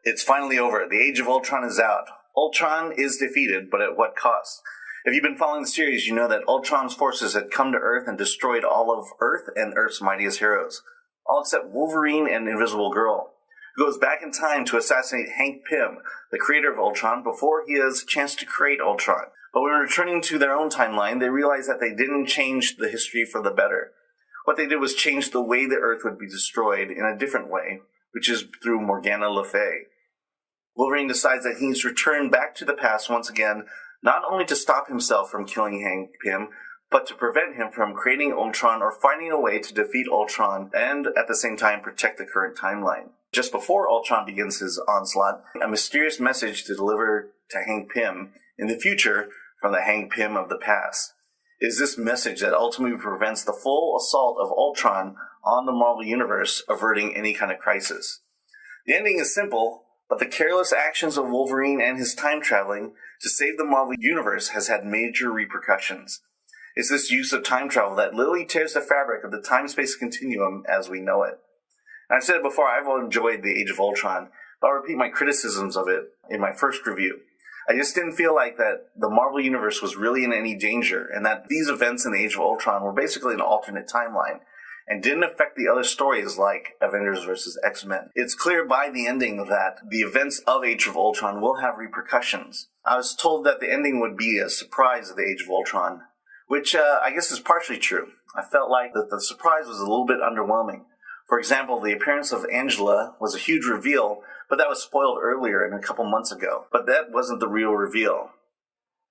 It's finally over. The Age of Ultron is out. Ultron is defeated, but at what cost? If you've been following the series, you know that Ultron's forces had come to Earth and destroyed all of Earth and Earth's mightiest heroes. All except Wolverine and Invisible Girl, who goes back in time to assassinate Hank Pym, the creator of Ultron, before he has a chance to create Ultron. But when returning to their own timeline, they realize that they didn't change the history for the better. What they did was change the way the Earth would be destroyed in a different way, which is through Morgana Le Fay. Wolverine decides that he needs to return back to the past once again, not only to stop himself from killing Hank Pym, but to prevent him from creating Ultron or finding a way to defeat Ultron and, at the same time, protect the current timeline. Just before Ultron begins his onslaught, a mysterious message to deliver to Hank Pym in the future from the Hank Pym of the past. It is this message that ultimately prevents the full assault of Ultron on the Marvel Universe, averting any kind of crisis. The ending is simple, but the careless actions of Wolverine and his time traveling to save the Marvel Universe has had major repercussions. It's this use of time travel that literally tears the fabric of the time-space continuum as we know it. And I've said it before, I've enjoyed the Age of Ultron, but I'll repeat my criticisms of it in my first review. I just didn't feel like that the Marvel Universe was really in any danger, and that these events in the Age of Ultron were basically an alternate timeline, and didn't affect the other stories like Avengers vs. X-Men. It's clear by the ending that the events of Age of Ultron will have repercussions. I was told that the ending would be a surprise of the Age of Ultron, which I guess is partially true. I felt like that the surprise was a little bit underwhelming. For example, the appearance of Angela was a huge reveal, but that was spoiled earlier and a couple months ago. But that wasn't the real reveal.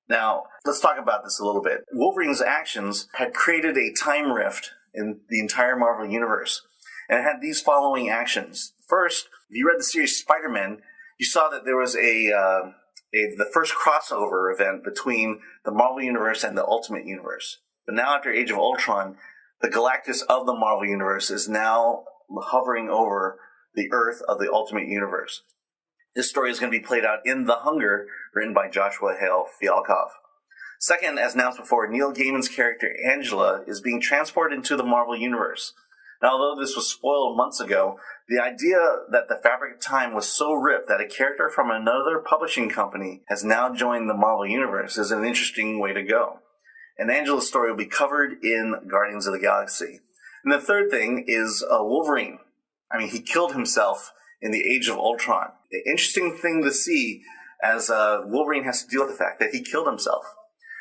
Now, let's talk about this a little bit. Wolverine's actions had created a time rift in the entire Marvel Universe, and it had these following actions. First, if you read the series Spider-Man, you saw that there was the first crossover event between the Marvel Universe and the Ultimate Universe. But now after Age of Ultron, the Galactus of the Marvel Universe is now hovering over the Earth of the Ultimate Universe. This story is going to be played out in The Hunger, written by Joshua Hale Fialkov. Second, as announced before, Neil Gaiman's character Angela is being transported into the Marvel Universe. Now, although this was spoiled months ago, the idea that the fabric of time was so ripped that a character from another publishing company has now joined the Marvel Universe is an interesting way to go. And Angela's story will be covered in Guardians of the Galaxy. And the third thing is Wolverine. I mean, he killed himself in the Age of Ultron. The interesting thing to see as Wolverine has to deal with the fact that he killed himself.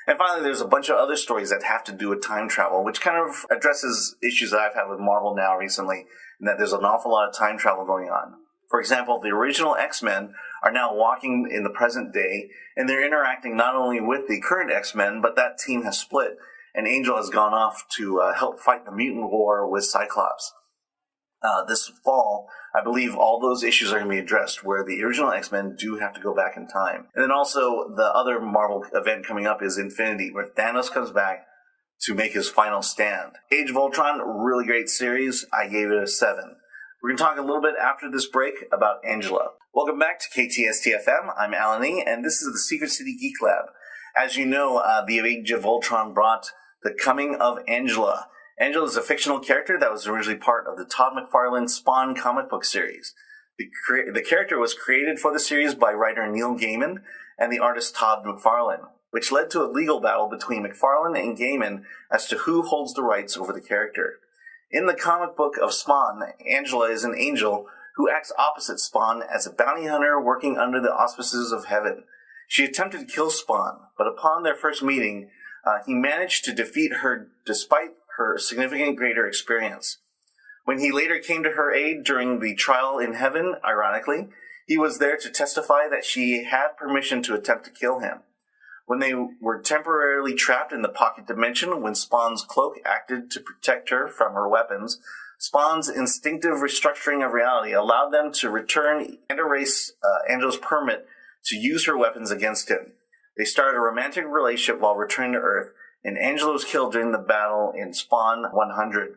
And finally, there's a bunch of other stories that have to do with time travel, which kind of addresses issues that I've had with Marvel now recently, and that there's an awful lot of time travel going on. For example, the original X-Men are now walking in the present day, and they're interacting not only with the current X-Men, but that team has split, and Angel has gone off to help fight the mutant war with Cyclops. This fall, I believe all those issues are going to be addressed, where the original X-Men do have to go back in time. And then also, the other Marvel event coming up is Infinity, where Thanos comes back to make his final stand. Age of Ultron, really great series. I gave it a 7. We're going to talk a little bit after this break about Angela. Welcome back to KTSTFM. I'm Alan E., and this is the Secret City Geek Lab. As you know, the Age of Ultron brought the coming of Angela. Angela is a fictional character that was originally part of the Todd McFarlane Spawn comic book series. The character was created for the series by writer Neil Gaiman and the artist Todd McFarlane, which led to a legal battle between McFarlane and Gaiman as to who holds the rights over the character. In the comic book of Spawn, Angela is an angel who acts opposite Spawn as a bounty hunter working under the auspices of heaven. She attempted to kill Spawn, but upon their first meeting, he managed to defeat her despite her significant greater experience. When he later came to her aid during the trial in heaven, ironically, he was there to testify that she had permission to attempt to kill him. When they were temporarily trapped in the pocket dimension, when Spawn's cloak acted to protect her from her weapons, Spawn's instinctive restructuring of reality allowed them to return and erase Angela's permit to use her weapons against him. They started a romantic relationship while returning to Earth, and Angela was killed during the battle in Spawn 100.